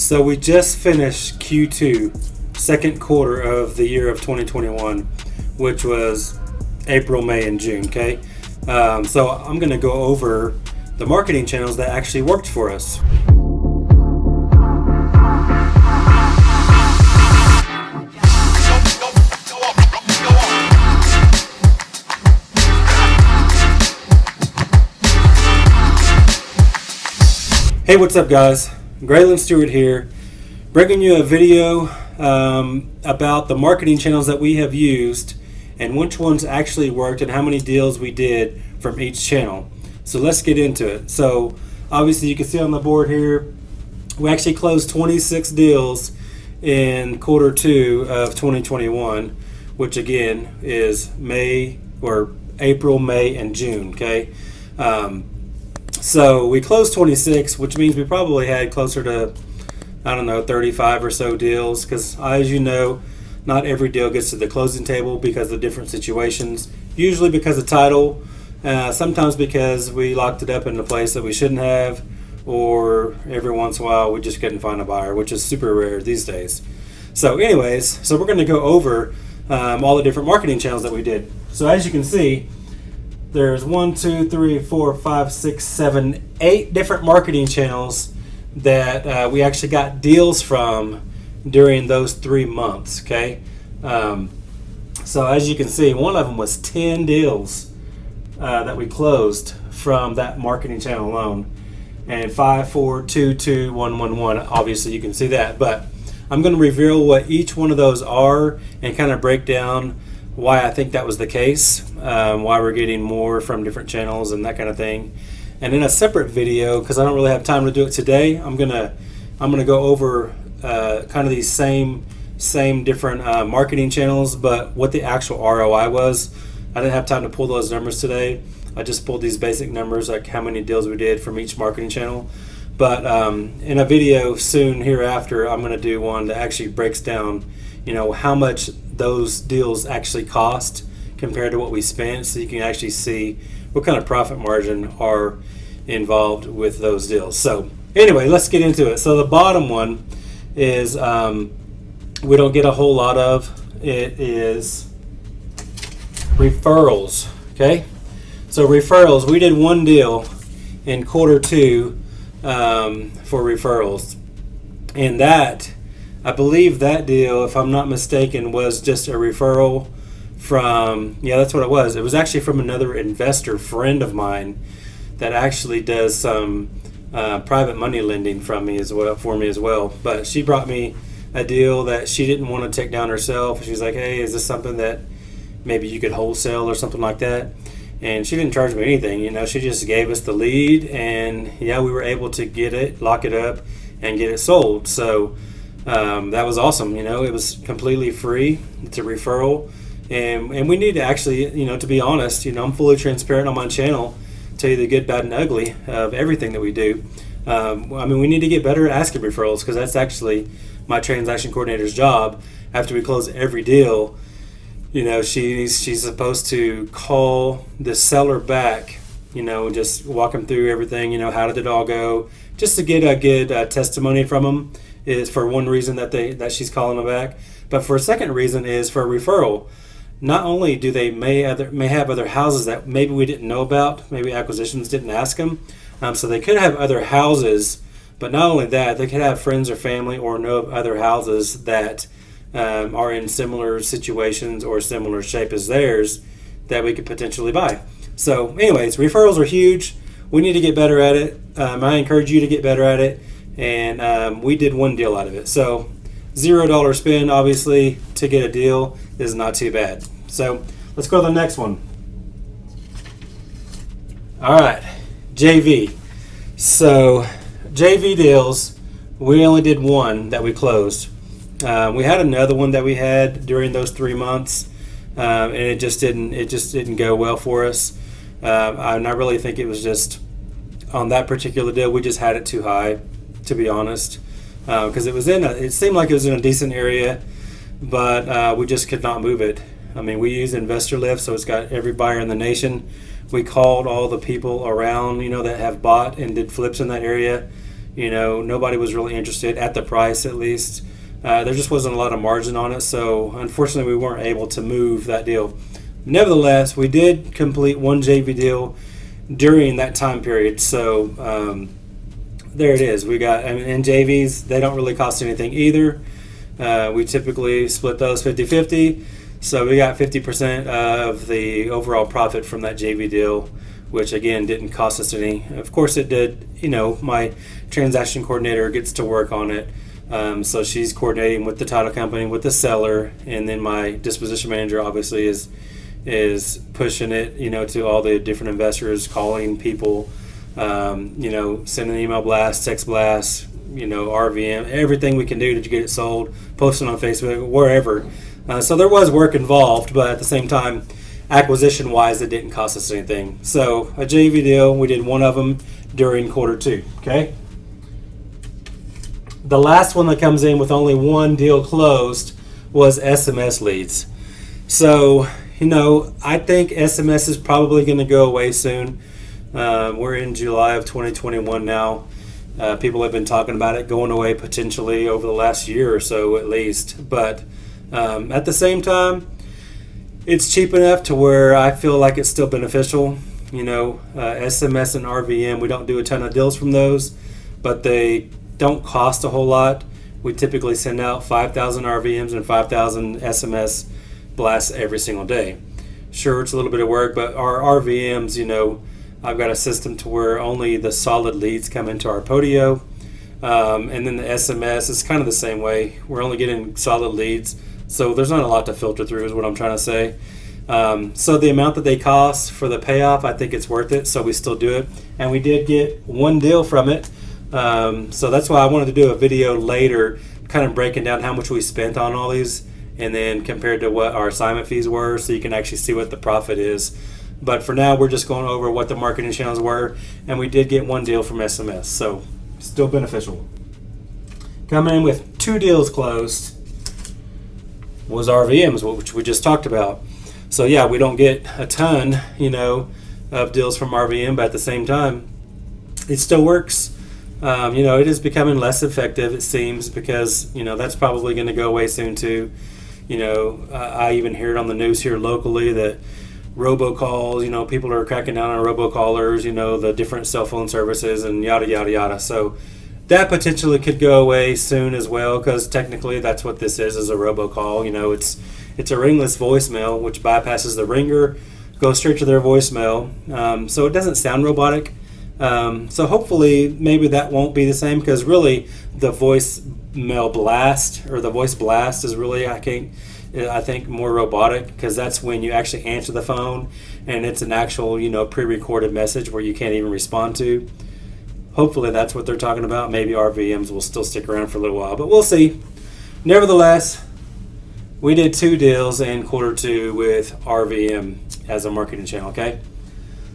So we just finished Q2, second quarter of the year of 2021, which was April, May, and June, okay? So I'm going to go over the marketing channels that actually worked for us. Hey, what's up guys? Graylan Stewart here, bringing you a video about the marketing channels that we have used and which ones actually worked and how many deals we did from each channel. So let's get into it. So obviously you can see on the board here, we actually closed 26 deals in quarter 2 of 2021, which again is April, May, and June, okay? So we closed 26, which means we probably had closer to, 35 or so deals, because as you know, not every deal gets to the closing table because of different situations, usually because of title, sometimes because we locked it up in a place that we shouldn't have, or every once in a while we just couldn't find a buyer, which is super rare these days. So anyways, so we're going to go over all the different marketing channels that we did. So as you can see, there's 8 different marketing channels that we actually got deals from during those 3 months, okay? So as you can see, one of them was 10 deals that we closed from that marketing channel alone. And 5, 4, 2, 2, 1, 1, 1, obviously you can see that. But I'm going to reveal what each one of those are and kind of break down why I think that was the case, why we're getting more from different channels and that kind of thing. And in a separate video, because I don't really have time to do it today, I'm gonna go over kind of these same different marketing channels, but what the actual ROI was. I didn't have time to pull those numbers today. I just pulled these basic numbers, like how many deals we did from each marketing channel. But in a video soon hereafter, I'm going to do one that actually breaks down, how much those deals actually cost compared to what we spent, so you can actually see what kind of profit margin are involved with those deals. So anyway, let's get into it. So the bottom one is we don't get a whole lot of. It is referrals, okay? So referrals, we did one deal in quarter 2 for referrals, and that, I believe that deal, if I'm not mistaken, was just a referral from, that's what it was. It was actually from another investor friend of mine that actually does some private money lending for me as well. But she brought me a deal that she didn't want to take down herself. She's like, hey, is this something that maybe you could wholesale or something like that? And she didn't charge me anything, she just gave us the lead, and we were able to get it, lock it up, and get it sold. So that was awesome. It was completely free. It's a referral, and we need to actually, to be honest, I'm fully transparent on my channel, tell you the good, bad, and ugly of everything that we do. We need to get better at asking referrals, because that's actually my transaction coordinator's job. After we close every deal, she's supposed to call the seller back, just walk them through everything, how did it all go, just to get a good testimony from them. Is for one reason that she's calling them back, but for a second reason is for a referral. Not only do they may have other houses that maybe we didn't know about, maybe acquisitions didn't ask them, so they could have other houses, but not only that, they could have friends or family or know of other houses that are in similar situations or similar shape as theirs that we could potentially buy. So anyways, referrals are huge. We need to get better at it. I encourage you to get better at it. And we did one deal out of it. So $0 spend, obviously, to get a deal is not too bad. So let's go to the next one. All right, JV. So JV deals, we only did one that we closed. We had another one that we had during those 3 months, and it just didn't go well for us. And I really think it was just on that particular deal, we just had it too high, to be honest, because it seemed like it was in a decent area, but we just could not move it. We use Investor Lift, so it's got every buyer in the nation. We called all the people around, that have bought and did flips in that area, Nobody was really interested at the price, at least. There just wasn't a lot of margin on it, so unfortunately we weren't able to move that deal. Nevertheless, we did complete one JV deal during that time period. So there it is. We got, and JVs, they don't really cost anything either. We typically split those 50-50. So we got 50% of the overall profit from that JV deal, which again didn't cost us any. Of course it did. My transaction coordinator gets to work on it. So she's coordinating with the title company, with the seller, and then my disposition manager obviously is pushing it, to all the different investors, calling people, sending email blasts, text blasts, RVM, everything we can do to get it sold, posting on Facebook, wherever. So there was work involved, but at the same time, acquisition-wise, it didn't cost us anything. So a JV deal, we did one of them during Q2, okay? The last one that comes in with only one deal closed was SMS leads. So, I think SMS is probably going to go away soon. We're in July of 2021 now. People have been talking about it going away potentially over the last year or so at least. But at the same time, it's cheap enough to where I feel like it's still beneficial. SMS and RVM, we don't do a ton of deals from those, but they don't cost a whole lot. We typically send out 5,000 RVMs and 5,000 SMS blasts every single day. Sure, it's a little bit of work, but our RVMs, I've got a system to where only the solid leads come into our Podio. And then the SMS is kind of the same way. We're only getting solid leads. So there's not a lot to filter through is what I'm trying to say. So the amount that they cost for the payoff, I think it's worth it. So we still do it. And we did get one deal from it. So that's why I wanted to do a video later, kind of breaking down how much we spent on all these and then compared to what our assignment fees were, so you can actually see what the profit is. But for now, we're just going over what the marketing channels were, and we did get one deal from SMS, so still beneficial. Coming in with two deals closed was RVMs, which we just talked about. So yeah, we don't get a ton, of deals from RVM, but at the same time, it still works. It is becoming less effective, it seems, because, that's probably going to go away soon too. I even hear it on the news here locally that robocalls, people are cracking down on robocallers, the different cell phone services and yada, yada, yada. So that potentially could go away soon as well, because technically that's what this is a robocall. It's a ringless voicemail, which bypasses the ringer, goes straight to their voicemail. So it doesn't sound robotic. So hopefully maybe that won't be the same, because really the voicemail blast or the voice blast is really, I think more robotic, because that's when you actually answer the phone and it's an actual, pre-recorded message where you can't even respond to. Hopefully that's what they're talking about. Maybe RVMs will still stick around for a little while, but we'll see. Nevertheless, we did two deals in Q2 with RVM as a marketing channel, okay?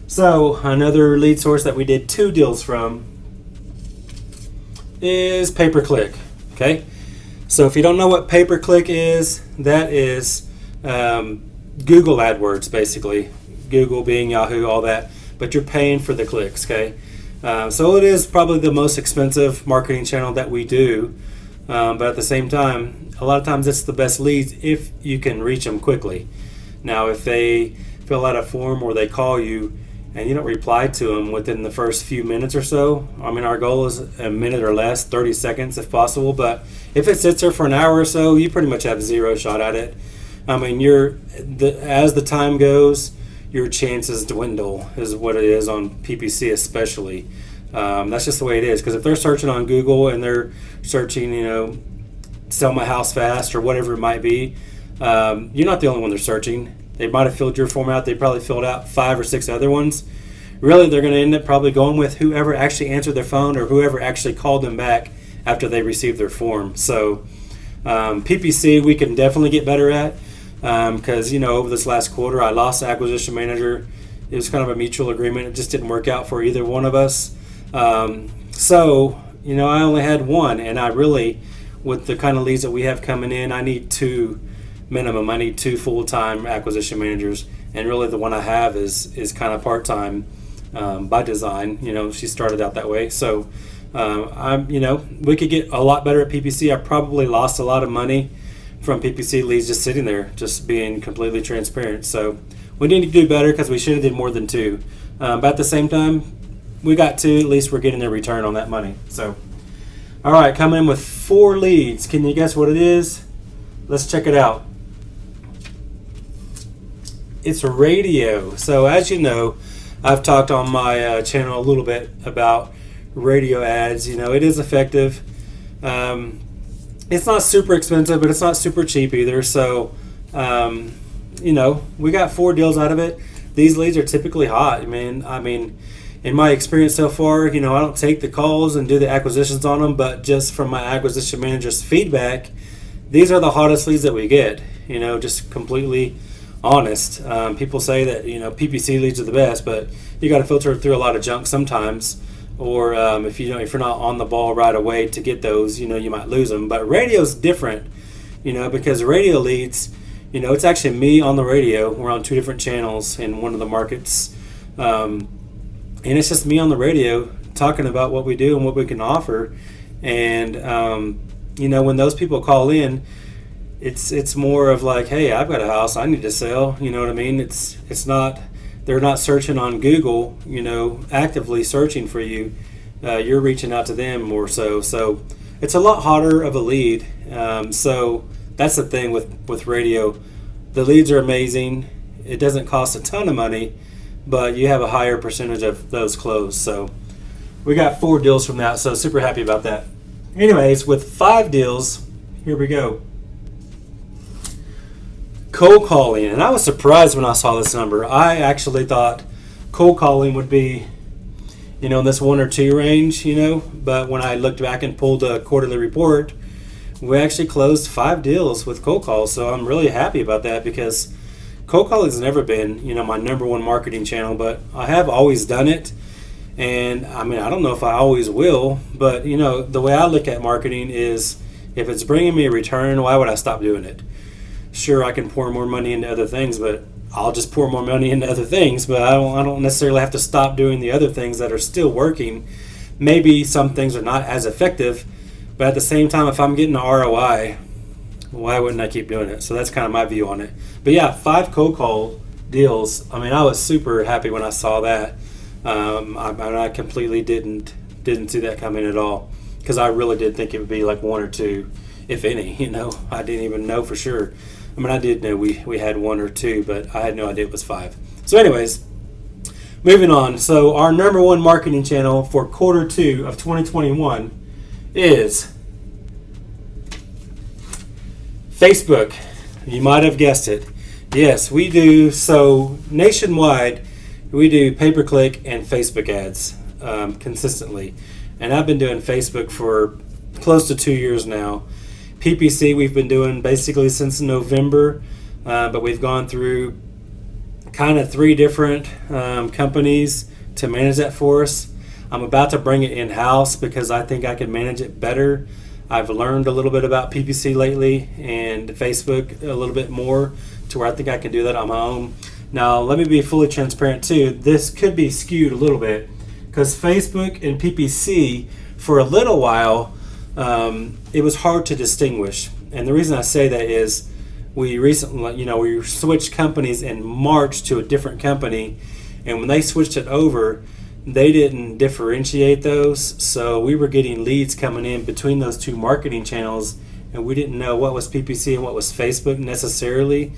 So another lead source that we did two deals from is pay-per-click, okay? So if you don't know what pay-per-click is, that is Google AdWords, basically. Google, Bing, Yahoo, all that. But you're paying for the clicks, okay? So it is probably the most expensive marketing channel that we do. But at the same time, a lot of times it's the best leads if you can reach them quickly. Now, if they fill out a form or they call you and you don't reply to them within the first few minutes or so, our goal is a minute or less, 30 seconds if possible. But if it sits there for an hour or so, you pretty much have zero shot at it. As the time goes, your chances dwindle, is what it is on PPC especially. That's just the way it is, because if they're searching on Google and they're searching, sell my house fast or whatever it might be, you're not the only one they're searching. They might have filled your form out. They probably filled out 5 or 6 other ones. Really, they're going to end up probably going with whoever actually answered their phone or whoever actually called them back after they received their form. So PPC we can definitely get better at, because over this last quarter I lost the acquisition manager. It was kind of a mutual agreement. It just didn't work out for either one of us. So I only had one, and I really, with the kind of leads that we have coming in, I need 2 minimum. I need 2 full-time acquisition managers, and really the one I have is kind of part-time by design. She started out that way. So We could get a lot better at PPC. I probably lost a lot of money from PPC leads just sitting there, just being completely transparent. So we need to do better because we should have did more than 2. But at the same time, we got 2. At least we're getting a return on that money. So, all right, coming in with 4 leads. Can you guess what it is? Let's check it out. It's radio. So as you know, I've talked on my channel a little bit about radio ads. It is effective. It's not super expensive, but it's not super cheap either. So, we got 4 deals out of it. These leads are typically hot. I mean, in my experience so far, I don't take the calls and do the acquisitions on them, but just from my acquisition manager's feedback, these are the hottest leads that we get. Just completely honest. People say that PPC leads are the best, but you got to filter through a lot of junk sometimes. Or if you're not on the ball right away to get those, you might lose them. But radio's different, because radio leads, it's actually me on the radio. We're on 2 different channels in one of the markets, and it's just me on the radio talking about what we do and what we can offer. And when those people call in, it's more of like, hey, I've got a house I need to sell. You know what I mean? It's not. They're not searching on Google, actively searching for you. You're reaching out to them more so. So it's a lot hotter of a lead. So that's the thing with radio. The leads are amazing. It doesn't cost a ton of money, but you have a higher percentage of those closed. So we got 4 deals from that. So super happy about that. Anyways, with 5 deals, here we go. Cold calling, and I was surprised when I saw this number. I actually thought cold calling would be, in this 1 or 2 range, but when I looked back and pulled a quarterly report, we actually closed 5 deals with cold calls. So I'm really happy about that because cold calling has never been, my number 1 marketing channel, but I have always done it. And I don't know if I always will, but the way I look at marketing is if it's bringing me a return, why would I stop doing it? Sure, I can pour more money into other things, but I'll just pour more money into other things. But I don't necessarily have to stop doing the other things that are still working. Maybe some things are not as effective, but at the same time, if I'm getting an ROI, why wouldn't I keep doing it? So that's kind of my view on it. But yeah, 5 cold call deals. I was super happy when I saw that. I completely didn't see that coming at all because I really did think it would be like 1 or 2, if any. I didn't even know for sure. I did know we had 1 or 2, but I had no idea it was 5. So anyways, moving on. So our number 1 marketing channel for Q2 of 2021 is Facebook. You might have guessed it. Yes, we do. So nationwide, we do pay-per-click and Facebook ads consistently. And I've been doing Facebook for close to 2 years now. PPC we've been doing basically since November, but we've gone through kind of 3 different companies to manage that for us. I'm about to bring it in-house because I think I can manage it better. I've learned a little bit about PPC lately and Facebook a little bit more to where I think I can do that on my own. Now, let me be fully transparent too. This could be skewed a little bit because Facebook and PPC for a little while, it was hard to distinguish. And the reason I say that is we recently, we switched companies in March to a different company. And when they switched it over, they didn't differentiate those. So we were getting leads coming in between those 2 marketing channels. And we didn't know what was PPC and what was Facebook necessarily.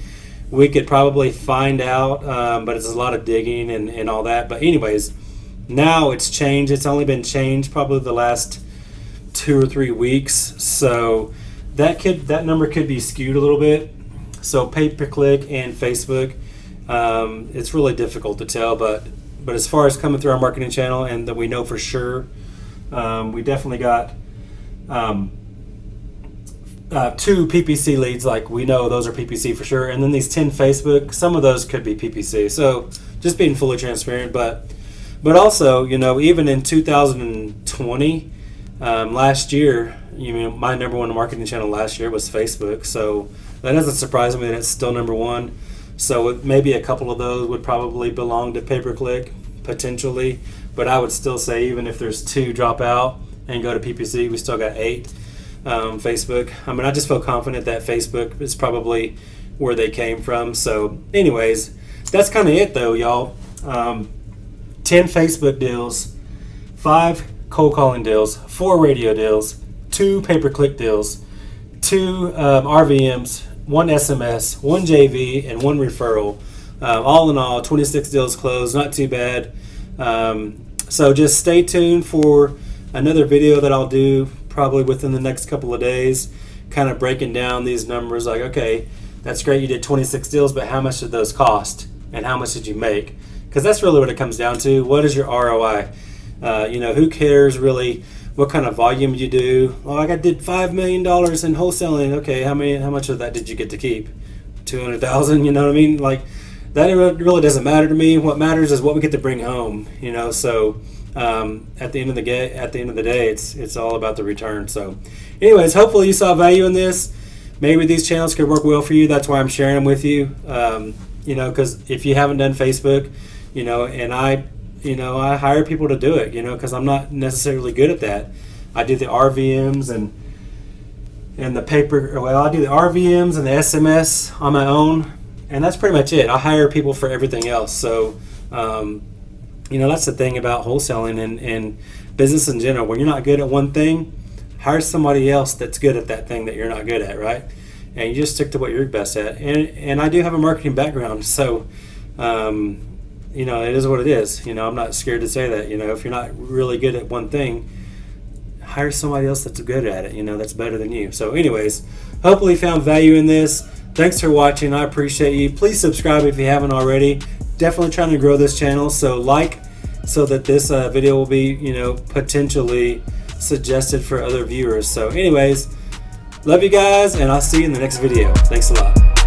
We could probably find out, but it's a lot of digging and all that. But anyways, now it's changed. It's only been changed probably the last 2 or 3 weeks, so that number could be skewed a little bit. So pay-per-click and Facebook, it's really difficult to tell, but as far as coming through our marketing channel and that we know for sure, we definitely got 2 PPC leads, like we know those are PPC for sure, and then these 10 Facebook, some of those could be PPC. So just being fully transparent, but also, even in 2020, last year, my number 1 marketing channel last year was Facebook, so that doesn't surprise me that it's still number 1. So maybe a couple of those would probably belong to pay-per-click, potentially, but I would still say even if there's 2 drop out, and go to PPC, we still got 8. Facebook. I mean, I just feel confident that Facebook is probably where they came from. So anyways, that's kind of it though, y'all. 10 Facebook deals, 5 cold calling deals, 4 radio deals, 2 pay-per-click deals, 2 RVMs, 1 SMS, 1 JV, and 1 referral. All in all, 26 deals closed. Not too bad. So just stay tuned for another video that I'll do probably within the next couple of days, kind of breaking down these numbers. Like, okay, that's great, you did 26 deals, but how much did those cost, and how much did you make? Because that's really what it comes down to. What is your ROI? Who cares really what kind of volume you do? Well, I did $5 million in wholesaling. Okay, how much of that did you get to keep? 200,000. You know what I mean? Like, that really doesn't matter to me. What matters is what we get to bring home. So at the end of the day, it's all about the return. So, anyways, hopefully you saw value in this. Maybe these channels could work well for you. That's why I'm sharing them with you. Because if you haven't done Facebook, and I hire people to do it, because I'm not necessarily good at that. I do the RVMs and the paper. Well, I do the RVMs and the SMS on my own, and that's pretty much it. I hire people for everything else. So, that's the thing about wholesaling and business in general. When you're not good at one thing, hire somebody else that's good at that thing that you're not good at, right? And you just stick to what you're best at. And I do have a marketing background, so it is what it is. I'm not scared to say that. If you're not really good at one thing, hire somebody else that's good at it. That's better than you. So, anyways, hopefully you found value in this. Thanks for watching. I appreciate you. Please subscribe if you haven't already. Definitely trying to grow this channel. So so that this video will be, potentially suggested for other viewers. So anyways, love you guys, and I'll see you in the next video. Thanks a lot.